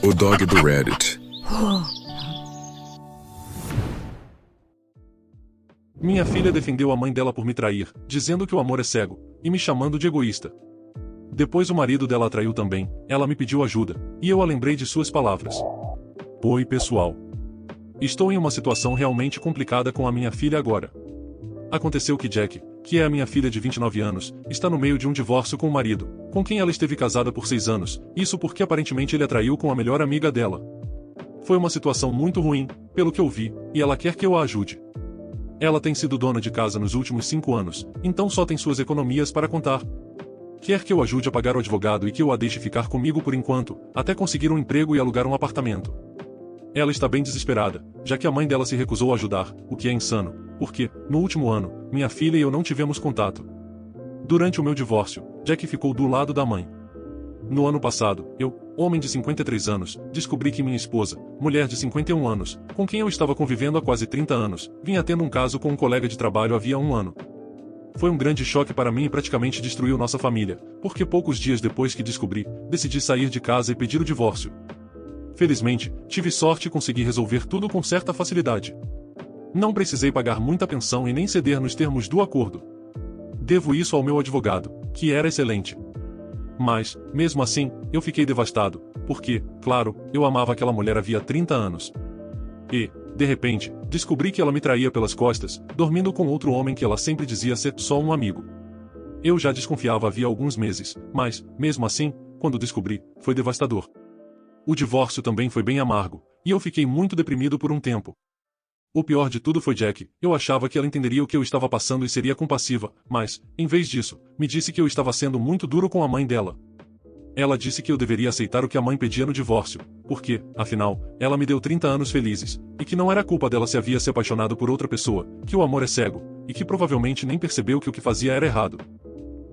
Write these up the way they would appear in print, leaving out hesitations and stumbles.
O dog do Reddit. Minha filha defendeu a mãe dela por me trair, dizendo que o amor é cego, e me chamando de egoísta. Depois o marido dela a traiu também, ela me pediu ajuda, e eu a lembrei de suas palavras. Oi pessoal. Estou em uma situação realmente complicada com a minha filha agora. Aconteceu que Jack, que é a minha filha de 29 anos, está no meio de um divórcio com o marido, com quem ela esteve casada por 6 anos, isso porque aparentemente ele a traiu com a melhor amiga dela. Foi uma situação muito ruim, pelo que eu vi, e ela quer que eu a ajude. Ela tem sido dona de casa nos últimos 5 anos, então só tem suas economias para contar. Quer que eu ajude a pagar o advogado e que eu a deixe ficar comigo por enquanto, até conseguir um emprego e alugar um apartamento. Ela está bem desesperada, já que a mãe dela se recusou a ajudar, o que é insano, porque, no último ano, minha filha e eu não tivemos contato. Durante o meu divórcio, Jack ficou do lado da mãe. No ano passado, eu, homem de 53 anos, descobri que minha esposa, mulher de 51 anos, com quem eu estava convivendo há quase 30 anos, vinha tendo um caso com um colega de trabalho havia 1 ano. Foi um grande choque para mim e praticamente destruiu nossa família, porque poucos dias depois que descobri, decidi sair de casa e pedir o divórcio. Felizmente, tive sorte e consegui resolver tudo com certa facilidade. Não precisei pagar muita pensão e nem ceder nos termos do acordo. Devo isso ao meu advogado, que era excelente. Mas, mesmo assim, eu fiquei devastado, porque, claro, eu amava aquela mulher havia 30 anos. E, de repente, descobri que ela me traía pelas costas, dormindo com outro homem que ela sempre dizia ser só um amigo. Eu já desconfiava havia alguns meses, mas, mesmo assim, quando descobri, foi devastador. O divórcio também foi bem amargo, e eu fiquei muito deprimido por um tempo. O pior de tudo foi Jack, eu achava que ela entenderia o que eu estava passando e seria compassiva, mas, em vez disso, me disse que eu estava sendo muito duro com a mãe dela. Ela disse que eu deveria aceitar o que a mãe pedia no divórcio, porque, afinal, ela me deu 30 anos felizes, e que não era culpa dela se havia se apaixonado por outra pessoa, que o amor é cego, e que provavelmente nem percebeu que o que fazia era errado.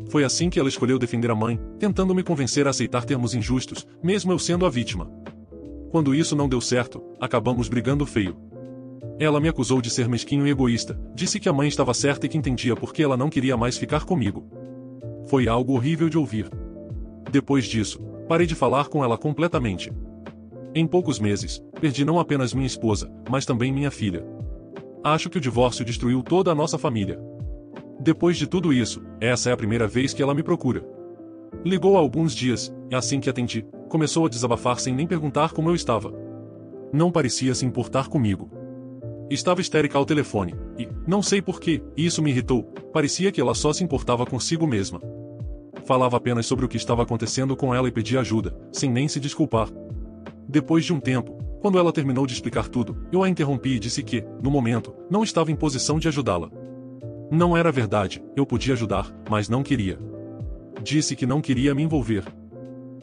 Foi assim que ela escolheu defender a mãe, tentando me convencer a aceitar termos injustos, mesmo eu sendo a vítima. Quando isso não deu certo, acabamos brigando feio. Ela me acusou de ser mesquinho e egoísta, disse que a mãe estava certa e que entendia porque ela não queria mais ficar comigo. Foi algo horrível de ouvir. Depois disso, parei de falar com ela completamente. Em poucos meses, perdi não apenas minha esposa, mas também minha filha. Acho que o divórcio destruiu toda a nossa família. Depois de tudo isso, essa é a primeira vez que ela me procura. Ligou há alguns dias, e assim que atendi, começou a desabafar sem nem perguntar como eu estava. Não parecia se importar comigo. Estava histérica ao telefone, e, não sei porquê, isso me irritou, parecia que ela só se importava consigo mesma. Falava apenas sobre o que estava acontecendo com ela e pedia ajuda, sem nem se desculpar. Depois de um tempo, quando ela terminou de explicar tudo, eu a interrompi e disse que, no momento, não estava em posição de ajudá-la. Não era verdade, eu podia ajudar, mas não queria. Disse que não queria me envolver.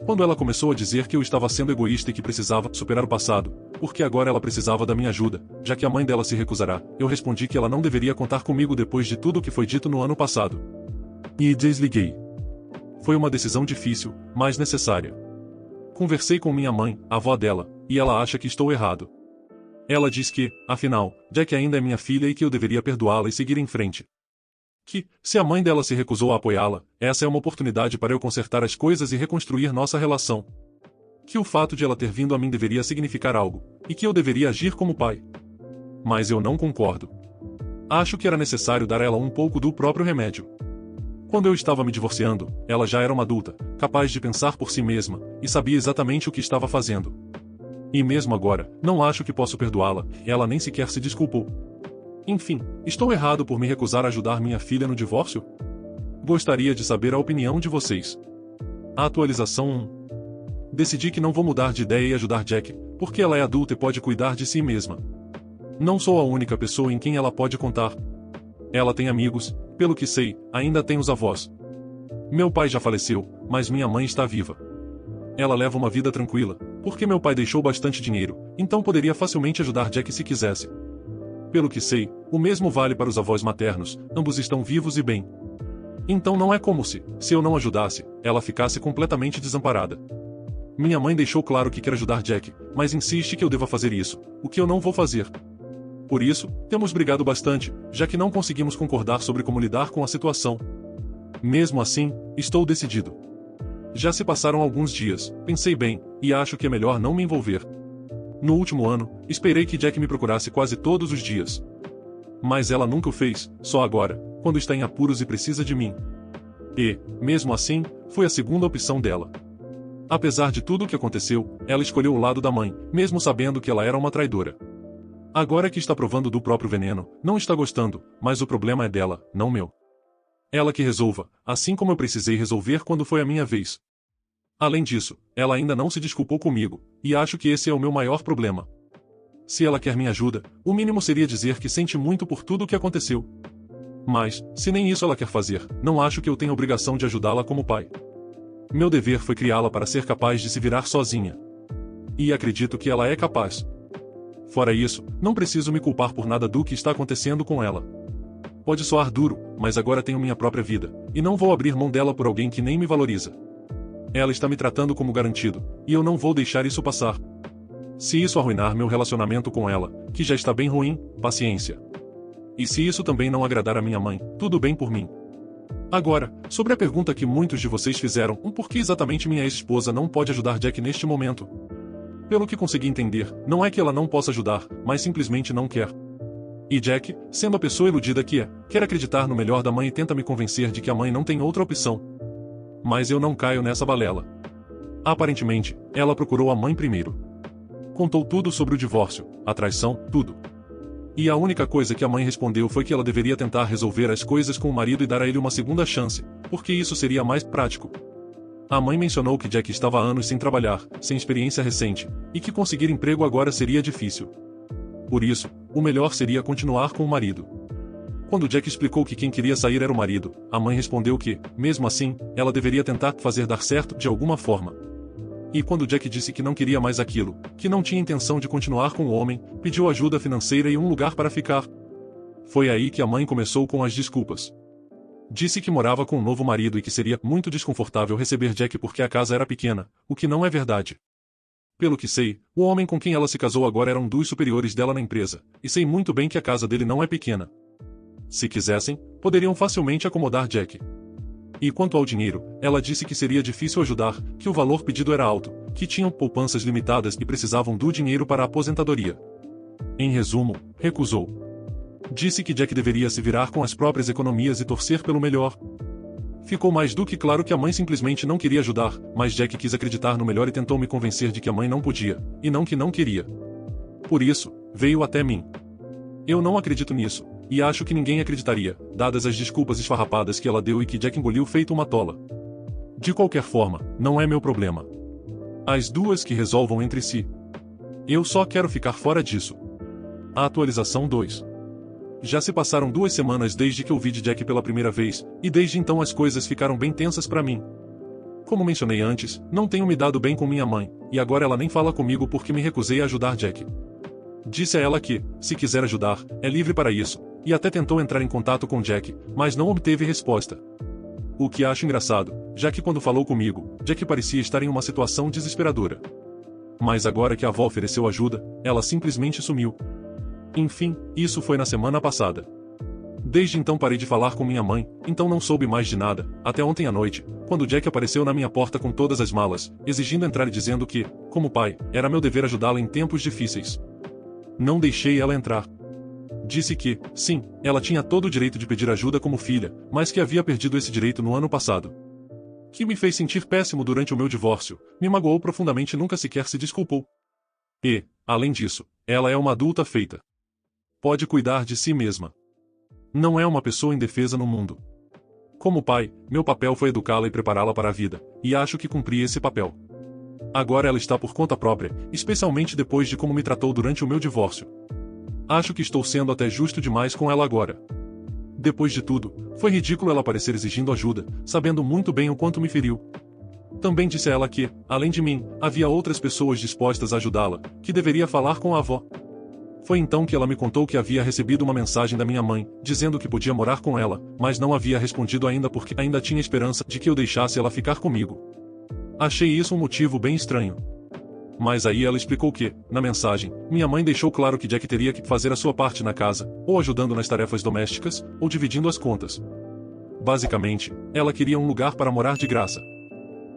Quando ela começou a dizer que eu estava sendo egoísta e que precisava superar o passado, porque agora ela precisava da minha ajuda, já que a mãe dela se recusará, eu respondi que ela não deveria contar comigo depois de tudo o que foi dito no ano passado. E desliguei. Foi uma decisão difícil, mas necessária. Conversei com minha mãe, a avó dela, e ela acha que estou errado. Ela diz que, afinal, Jack ainda é minha filha e que eu deveria perdoá-la e seguir em frente. Que, se a mãe dela se recusou a apoiá-la, essa é uma oportunidade para eu consertar as coisas e reconstruir nossa relação. Que o fato de ela ter vindo a mim deveria significar algo, e que eu deveria agir como pai. Mas eu não concordo. Acho que era necessário dar a ela um pouco do próprio remédio. Quando eu estava me divorciando, ela já era uma adulta, capaz de pensar por si mesma, e sabia exatamente o que estava fazendo. E mesmo agora, não acho que posso perdoá-la, ela nem sequer se desculpou. Enfim, estou errado por me recusar a ajudar minha filha no divórcio? Gostaria de saber a opinião de vocês. Atualização 1. Decidi que não vou mudar de ideia e ajudar Jack, porque ela é adulta e pode cuidar de si mesma. Não sou a única pessoa em quem ela pode contar. Ela tem amigos, pelo que sei, ainda tem os avós. Meu pai já faleceu, mas minha mãe está viva. Ela leva uma vida tranquila, porque meu pai deixou bastante dinheiro, então poderia facilmente ajudar Jack se quisesse. Pelo que sei, o mesmo vale para os avós maternos, ambos estão vivos e bem. Então não é como se eu não ajudasse, ela ficasse completamente desamparada. Minha mãe deixou claro que quer ajudar Jack, mas insiste que eu deva fazer isso, o que eu não vou fazer. Por isso, temos brigado bastante, já que não conseguimos concordar sobre como lidar com a situação. Mesmo assim, estou decidido. Já se passaram alguns dias, pensei bem, e acho que é melhor não me envolver. No último ano, esperei que Jack me procurasse quase todos os dias. Mas ela nunca o fez, só agora, quando está em apuros e precisa de mim. E, mesmo assim, foi a segunda opção dela. Apesar de tudo o que aconteceu, ela escolheu o lado da mãe, mesmo sabendo que ela era uma traidora. Agora que está provando do próprio veneno, não está gostando, mas o problema é dela, não meu. Ela que resolva, assim como eu precisei resolver quando foi a minha vez. Além disso, ela ainda não se desculpou comigo, e acho que esse é o meu maior problema. Se ela quer minha ajuda, o mínimo seria dizer que sente muito por tudo o que aconteceu. Mas, se nem isso ela quer fazer, não acho que eu tenha obrigação de ajudá-la como pai. Meu dever foi criá-la para ser capaz de se virar sozinha. E acredito que ela é capaz. Fora isso, não preciso me culpar por nada do que está acontecendo com ela. Pode soar duro, mas agora tenho minha própria vida, e não vou abrir mão dela por alguém que nem me valoriza. Ela está me tratando como garantido, e eu não vou deixar isso passar. Se isso arruinar meu relacionamento com ela, que já está bem ruim, paciência. E se isso também não agradar a minha mãe, tudo bem por mim. Agora, sobre a pergunta que muitos de vocês fizeram, por que exatamente minha ex-esposa não pode ajudar Jack neste momento? Pelo que consegui entender, não é que ela não possa ajudar, mas simplesmente não quer. E Jack, sendo a pessoa iludida que é, quer acreditar no melhor da mãe e tenta me convencer de que a mãe não tem outra opção. Mas eu não caio nessa balela. Aparentemente, ela procurou a mãe primeiro. Contou tudo sobre o divórcio, a traição, tudo. E a única coisa que a mãe respondeu foi que ela deveria tentar resolver as coisas com o marido e dar a ele uma segunda chance, porque isso seria mais prático. A mãe mencionou que Jack estava há anos sem trabalhar, sem experiência recente, e que conseguir emprego agora seria difícil. Por isso, o melhor seria continuar com o marido. Quando Jack explicou que quem queria sair era o marido, a mãe respondeu que, mesmo assim, ela deveria tentar fazer dar certo de alguma forma. E quando Jack disse que não queria mais aquilo, que não tinha intenção de continuar com o homem, pediu ajuda financeira e um lugar para ficar. Foi aí que a mãe começou com as desculpas. Disse que morava com um novo marido e que seria muito desconfortável receber Jack porque a casa era pequena, o que não é verdade. Pelo que sei, o homem com quem ela se casou agora era um dos superiores dela na empresa, e sei muito bem que a casa dele não é pequena. Se quisessem, poderiam facilmente acomodar Jack. E quanto ao dinheiro, ela disse que seria difícil ajudar, que o valor pedido era alto, que tinham poupanças limitadas e precisavam do dinheiro para a aposentadoria. Em resumo, recusou. Disse que Jack deveria se virar com as próprias economias e torcer pelo melhor. Ficou mais do que claro que a mãe simplesmente não queria ajudar, mas Jack quis acreditar no melhor e tentou me convencer de que a mãe não podia, e não que não queria. Por isso, veio até mim. Eu não acredito nisso, e acho que ninguém acreditaria, dadas as desculpas esfarrapadas que ela deu e que Jack engoliu feito uma tola. De qualquer forma, não é meu problema. As duas que resolvam entre si. Eu só quero ficar fora disso. A atualização 2. Já se passaram 2 semanas desde que eu vi Jack pela primeira vez, e desde então as coisas ficaram bem tensas para mim. Como mencionei antes, não tenho me dado bem com minha mãe, e agora ela nem fala comigo porque me recusei a ajudar Jack. Disse a ela que, se quiser ajudar, é livre para isso, e até tentou entrar em contato com Jack, mas não obteve resposta. O que acho engraçado, já que quando falou comigo, Jack parecia estar em uma situação desesperadora. Mas agora que a avó ofereceu ajuda, ela simplesmente sumiu. Enfim, isso foi na semana passada. Desde então parei de falar com minha mãe, então não soube mais de nada, até ontem à noite, quando Jack apareceu na minha porta com todas as malas, exigindo entrar e dizendo que, como pai, era meu dever ajudá-la em tempos difíceis. Não deixei ela entrar. Disse que, sim, ela tinha todo o direito de pedir ajuda como filha, mas que havia perdido esse direito no ano passado. Que me fez sentir péssimo durante o meu divórcio, me magoou profundamente e nunca sequer se desculpou. E, além disso, ela é uma adulta feita. Pode cuidar de si mesma. Não é uma pessoa indefesa no mundo. Como pai, meu papel foi educá-la e prepará-la para a vida, e acho que cumpri esse papel. Agora ela está por conta própria, especialmente depois de como me tratou durante o meu divórcio. Acho que estou sendo até justo demais com ela agora. Depois de tudo, foi ridículo ela aparecer exigindo ajuda, sabendo muito bem o quanto me feriu. Também disse a ela que, além de mim, havia outras pessoas dispostas a ajudá-la, que deveria falar com a avó. Foi então que ela me contou que havia recebido uma mensagem da minha mãe, dizendo que podia morar com ela, mas não havia respondido ainda porque ainda tinha esperança de que eu deixasse ela ficar comigo. Achei isso um motivo bem estranho. Mas aí ela explicou que, na mensagem, minha mãe deixou claro que Jack teria que fazer a sua parte na casa, ou ajudando nas tarefas domésticas, ou dividindo as contas. Basicamente, ela queria um lugar para morar de graça.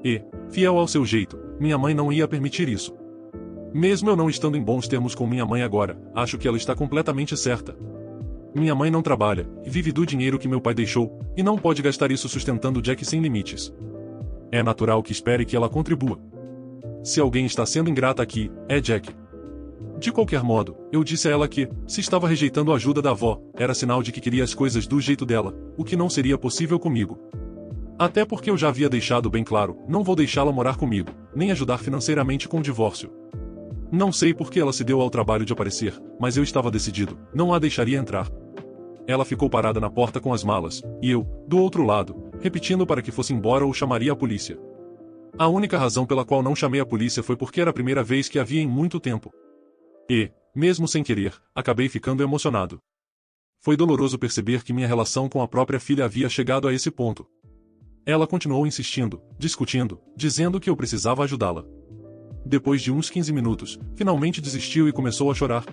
E, fiel ao seu jeito, minha mãe não ia permitir isso. Mesmo eu não estando em bons termos com minha mãe agora, acho que ela está completamente certa. Minha mãe não trabalha, e vive do dinheiro que meu pai deixou, e não pode gastar isso sustentando Jack sem limites. É natural que espere que ela contribua. Se alguém está sendo ingrata aqui, é Jack. De qualquer modo, eu disse a ela que, se estava rejeitando a ajuda da avó, era sinal de que queria as coisas do jeito dela, o que não seria possível comigo. Até porque eu já havia deixado bem claro, não vou deixá-la morar comigo, nem ajudar financeiramente com o divórcio. Não sei por que ela se deu ao trabalho de aparecer, mas eu estava decidido, não a deixaria entrar. Ela ficou parada na porta com as malas, e eu, do outro lado, repetindo para que fosse embora ou chamaria a polícia. A única razão pela qual não chamei a polícia foi porque era a primeira vez que a via em muito tempo. E, mesmo sem querer, acabei ficando emocionado. Foi doloroso perceber que minha relação com a própria filha havia chegado a esse ponto. Ela continuou insistindo, discutindo, dizendo que eu precisava ajudá-la. Depois de uns 15 minutos, finalmente desistiu e começou a chorar.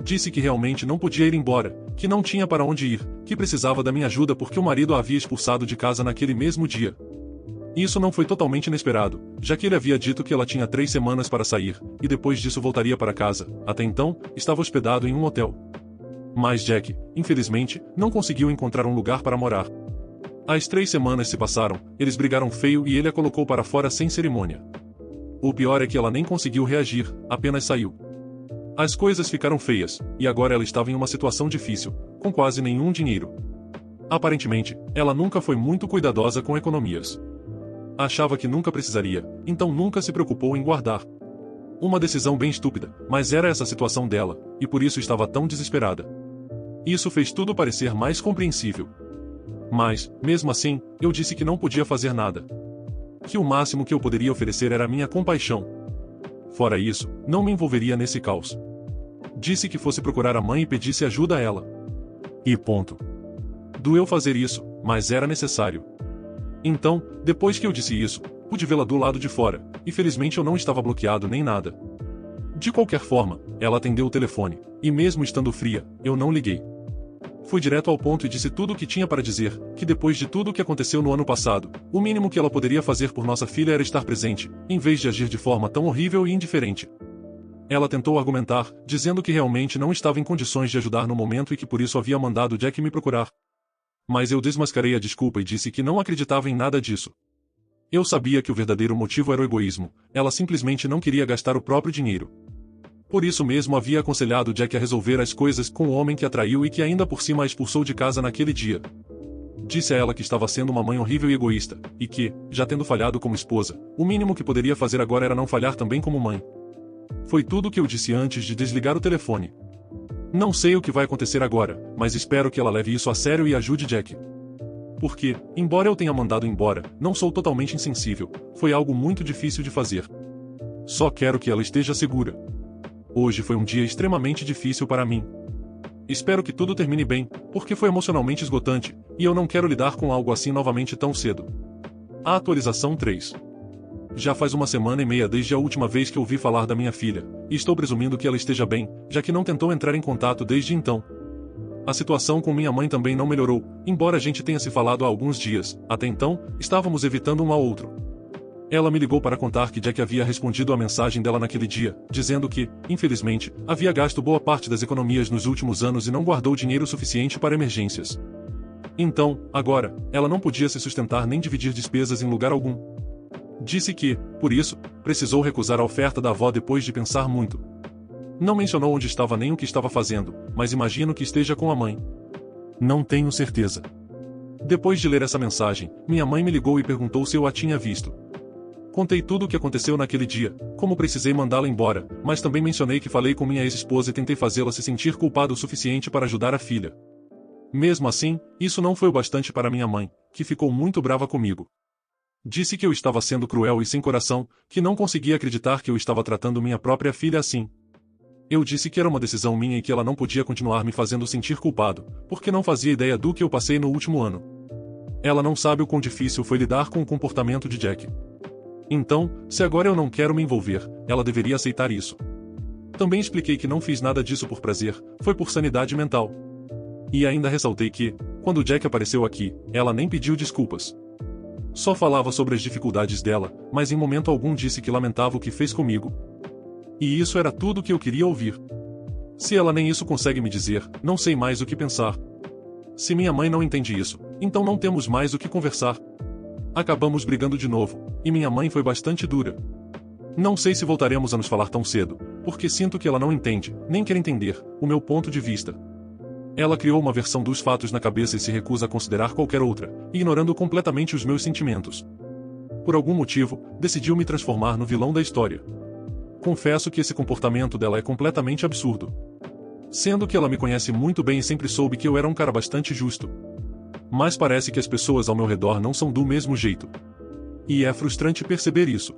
Disse que realmente não podia ir embora, que não tinha para onde ir, que precisava da minha ajuda porque o marido a havia expulsado de casa naquele mesmo dia. Isso não foi totalmente inesperado, já que ele havia dito que ela tinha 3 semanas para sair, e depois disso voltaria para casa. Até então, estava hospedado em um hotel. Mas Jack, infelizmente, não conseguiu encontrar um lugar para morar. As 3 semanas se passaram, eles brigaram feio e ele a colocou para fora sem cerimônia. O pior é que ela nem conseguiu reagir, apenas saiu. As coisas ficaram feias, e agora ela estava em uma situação difícil, com quase nenhum dinheiro. Aparentemente, ela nunca foi muito cuidadosa com economias. Achava que nunca precisaria, então nunca se preocupou em guardar. Uma decisão bem estúpida, mas era essa a situação dela, e por isso estava tão desesperada. Isso fez tudo parecer mais compreensível. Mas, mesmo assim, eu disse que não podia fazer nada. Que o máximo que eu poderia oferecer era minha compaixão. Fora isso, não me envolveria nesse caos. Disse que fosse procurar a mãe e pedisse ajuda a ela. E ponto. Doeu fazer isso, mas era necessário. Então, depois que eu disse isso, pude vê-la do lado de fora, e felizmente eu não estava bloqueado nem nada. De qualquer forma, ela atendeu o telefone, e mesmo estando fria, eu não liguei. Fui direto ao ponto e disse tudo o que tinha para dizer, que depois de tudo o que aconteceu no ano passado, o mínimo que ela poderia fazer por nossa filha era estar presente, em vez de agir de forma tão horrível e indiferente. Ela tentou argumentar, dizendo que realmente não estava em condições de ajudar no momento e que por isso havia mandado Jack me procurar. Mas eu desmascarei a desculpa e disse que não acreditava em nada disso. Eu sabia que o verdadeiro motivo era o egoísmo, ela simplesmente não queria gastar o próprio dinheiro. Por isso mesmo havia aconselhado Jack a resolver as coisas com o homem que a traiu e que ainda por cima a expulsou de casa naquele dia. Disse a ela que estava sendo uma mãe horrível e egoísta, e que, já tendo falhado como esposa, o mínimo que poderia fazer agora era não falhar também como mãe. Foi tudo o que eu disse antes de desligar o telefone. Não sei o que vai acontecer agora, mas espero que ela leve isso a sério e ajude Jack. Porque, embora eu tenha mandado embora, não sou totalmente insensível, foi algo muito difícil de fazer. Só quero que ela esteja segura. Hoje foi um dia extremamente difícil para mim. Espero que tudo termine bem, porque foi emocionalmente esgotante, e eu não quero lidar com algo assim novamente tão cedo. A atualização 3. Já faz 1 semana e meia desde a última vez que ouvi falar da minha filha, e estou presumindo que ela esteja bem, já que não tentou entrar em contato desde então. A situação com minha mãe também não melhorou, embora a gente tenha se falado há alguns dias. Até então, estávamos evitando um ao outro. Ela me ligou para contar que Jack havia respondido à mensagem dela naquele dia, dizendo que, infelizmente, havia gasto boa parte das economias nos últimos anos e não guardou dinheiro suficiente para emergências. Então, agora, ela não podia se sustentar nem dividir despesas em lugar algum. Disse que, por isso, precisou recusar a oferta da avó depois de pensar muito. Não mencionou onde estava nem o que estava fazendo, mas imagino que esteja com a mãe. Não tenho certeza. Depois de ler essa mensagem, minha mãe me ligou e perguntou se eu a tinha visto. Contei tudo o que aconteceu naquele dia, como precisei mandá-la embora, mas também mencionei que falei com minha ex-esposa e tentei fazê-la se sentir culpada o suficiente para ajudar a filha. Mesmo assim, isso não foi o bastante para minha mãe, que ficou muito brava comigo. Disse que eu estava sendo cruel e sem coração, que não conseguia acreditar que eu estava tratando minha própria filha assim. Eu disse que era uma decisão minha e que ela não podia continuar me fazendo sentir culpado, porque não fazia ideia do que eu passei no último ano. Ela não sabe o quão difícil foi lidar com o comportamento de Jack. Então, se agora eu não quero me envolver, ela deveria aceitar isso. Também expliquei que não fiz nada disso por prazer, foi por sanidade mental. E ainda ressaltei que, quando Jack apareceu aqui, ela nem pediu desculpas. Só falava sobre as dificuldades dela, mas em momento algum disse que lamentava o que fez comigo. E isso era tudo que eu queria ouvir. Se ela nem isso consegue me dizer, não sei mais o que pensar. Se minha mãe não entende isso, então não temos mais o que conversar. Acabamos brigando de novo, e minha mãe foi bastante dura. Não sei se voltaremos a nos falar tão cedo, porque sinto que ela não entende, nem quer entender, o meu ponto de vista. Ela criou uma versão dos fatos na cabeça e se recusa a considerar qualquer outra, ignorando completamente os meus sentimentos. Por algum motivo, decidiu me transformar no vilão da história. Confesso que esse comportamento dela é completamente absurdo. Sendo que ela me conhece muito bem e sempre soube que eu era um cara bastante justo. Mas parece que as pessoas ao meu redor não são do mesmo jeito. E é frustrante perceber isso.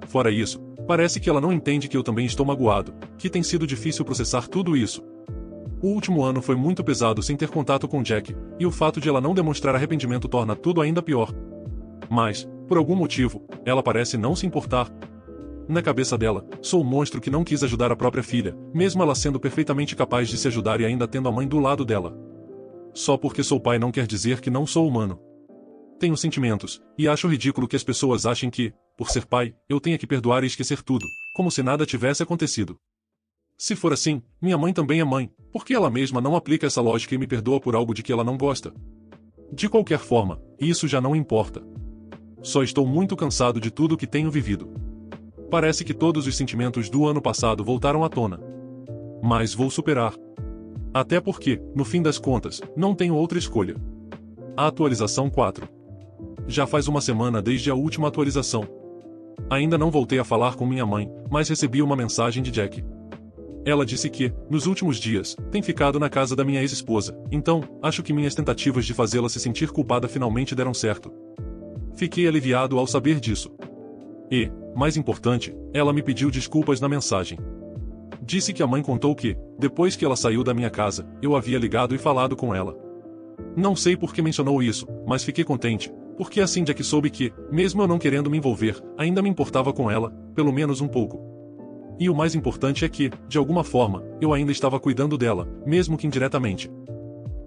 Fora isso, parece que ela não entende que eu também estou magoado, que tem sido difícil processar tudo isso. O último ano foi muito pesado sem ter contato com Jack, e o fato de ela não demonstrar arrependimento torna tudo ainda pior. Mas, por algum motivo, ela parece não se importar. Na cabeça dela, sou o monstro que não quis ajudar a própria filha, mesmo ela sendo perfeitamente capaz de se ajudar e ainda tendo a mãe do lado dela. Só porque sou pai não quer dizer que não sou humano. Tenho sentimentos, e acho ridículo que as pessoas achem que, por ser pai, eu tenha que perdoar e esquecer tudo, como se nada tivesse acontecido. Se for assim, minha mãe também é mãe, porque ela mesma não aplica essa lógica e me perdoa por algo de que ela não gosta. De qualquer forma, isso já não importa. Só estou muito cansado de tudo que tenho vivido. Parece que todos os sentimentos do ano passado voltaram à tona. Mas vou superar. Até porque, no fim das contas, não tenho outra escolha. A atualização 4. Já faz uma semana desde a última atualização. Ainda não voltei a falar com minha mãe, mas recebi uma mensagem de Jack. Ela disse que, nos últimos dias, tem ficado na casa da minha ex-esposa, então, acho que minhas tentativas de fazê-la se sentir culpada finalmente deram certo. Fiquei aliviado ao saber disso. E, mais importante, ela me pediu desculpas na mensagem. Disse que a mãe contou que, depois que ela saiu da minha casa, eu havia ligado e falado com ela. Não sei por que mencionou isso, mas fiquei contente, porque assim Jack soube que, mesmo eu não querendo me envolver, ainda me importava com ela, pelo menos um pouco. E o mais importante é que, de alguma forma, eu ainda estava cuidando dela, mesmo que indiretamente.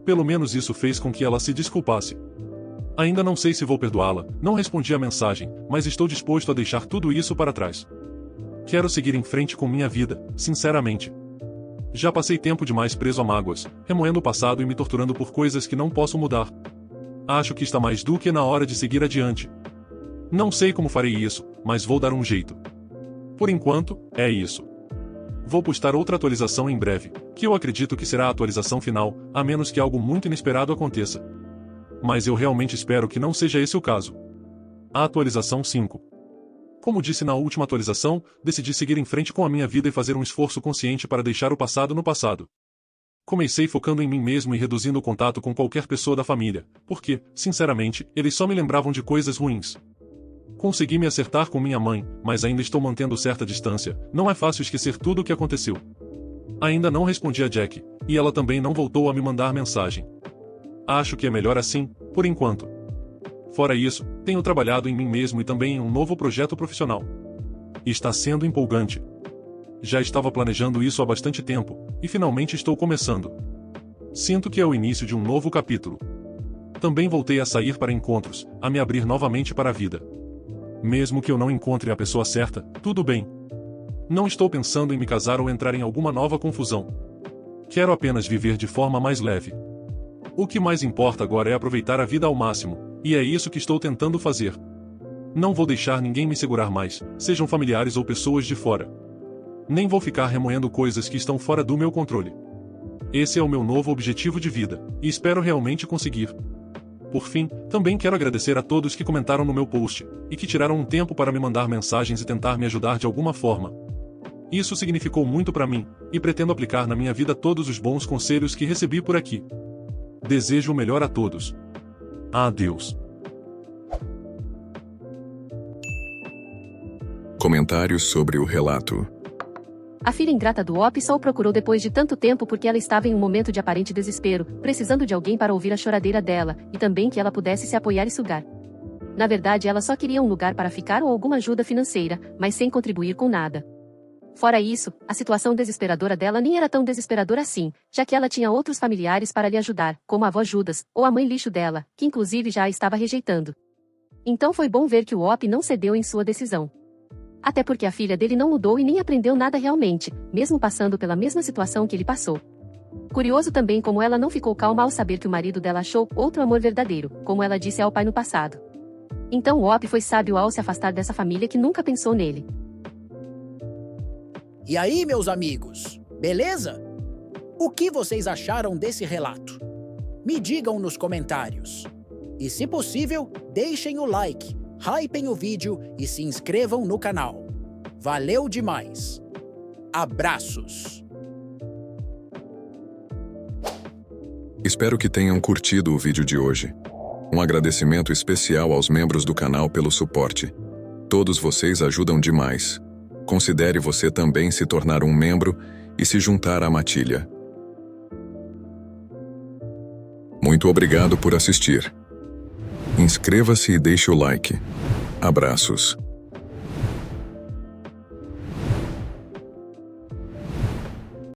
Pelo menos isso fez com que ela se desculpasse. Ainda não sei se vou perdoá-la, não respondi a mensagem, mas estou disposto a deixar tudo isso para trás. Quero seguir em frente com minha vida, sinceramente. Já passei tempo demais preso a mágoas, remoendo o passado e me torturando por coisas que não posso mudar. Acho que está mais do que na hora de seguir adiante. Não sei como farei isso, mas vou dar um jeito. Por enquanto, é isso. Vou postar outra atualização em breve, que eu acredito que será a atualização final, a menos que algo muito inesperado aconteça. Mas eu realmente espero que não seja esse o caso. A atualização 5. Como disse na última atualização, decidi seguir em frente com a minha vida e fazer um esforço consciente para deixar o passado no passado. Comecei focando em mim mesmo e reduzindo o contato com qualquer pessoa da família, porque, sinceramente, eles só me lembravam de coisas ruins. Consegui me acertar com minha mãe, mas ainda estou mantendo certa distância, não é fácil esquecer tudo o que aconteceu. Ainda não respondi a Jack, e ela também não voltou a me mandar mensagem. Acho que é melhor assim, por enquanto. Fora isso, tenho trabalhado em mim mesmo e também em um novo projeto profissional. Está sendo empolgante. Já estava planejando isso há bastante tempo, e finalmente estou começando. Sinto que é o início de um novo capítulo. Também voltei a sair para encontros, a me abrir novamente para a vida. Mesmo que eu não encontre a pessoa certa, tudo bem. Não estou pensando em me casar ou entrar em alguma nova confusão. Quero apenas viver de forma mais leve. O que mais importa agora é aproveitar a vida ao máximo, e é isso que estou tentando fazer. Não vou deixar ninguém me segurar mais, sejam familiares ou pessoas de fora. Nem vou ficar remoendo coisas que estão fora do meu controle. Esse é o meu novo objetivo de vida, e espero realmente conseguir. Por fim, também quero agradecer a todos que comentaram no meu post, e que tiraram um tempo para me mandar mensagens e tentar me ajudar de alguma forma. Isso significou muito para mim, e pretendo aplicar na minha vida todos os bons conselhos que recebi por aqui. Desejo o melhor a todos. Adeus. Comentários sobre o relato. A filha ingrata do Op só o procurou depois de tanto tempo porque ela estava em um momento de aparente desespero, precisando de alguém para ouvir a choradeira dela, e também que ela pudesse se apoiar e sugar. Na verdade, ela só queria um lugar para ficar ou alguma ajuda financeira, mas sem contribuir com nada. Fora isso, a situação desesperadora dela nem era tão desesperadora assim, já que ela tinha outros familiares para lhe ajudar, como a avó Judas, ou a mãe lixo dela, que inclusive já a estava rejeitando. Então foi bom ver que o Op não cedeu em sua decisão. Até porque a filha dele não mudou e nem aprendeu nada realmente, mesmo passando pela mesma situação que ele passou. Curioso também como ela não ficou calma ao saber que o marido dela achou outro amor verdadeiro, como ela disse ao pai no passado. Então o Op foi sábio ao se afastar dessa família que nunca pensou nele. E aí, meus amigos, beleza? O que vocês acharam desse relato? Me digam nos comentários. E se possível, deixem o like, hypem o vídeo e se inscrevam no canal. Valeu demais! Abraços! Espero que tenham curtido o vídeo de hoje. Um agradecimento especial aos membros do canal pelo suporte. Todos vocês ajudam demais. Considere você também se tornar um membro e se juntar à matilha. Muito obrigado por assistir. Inscreva-se e deixe o like. Abraços.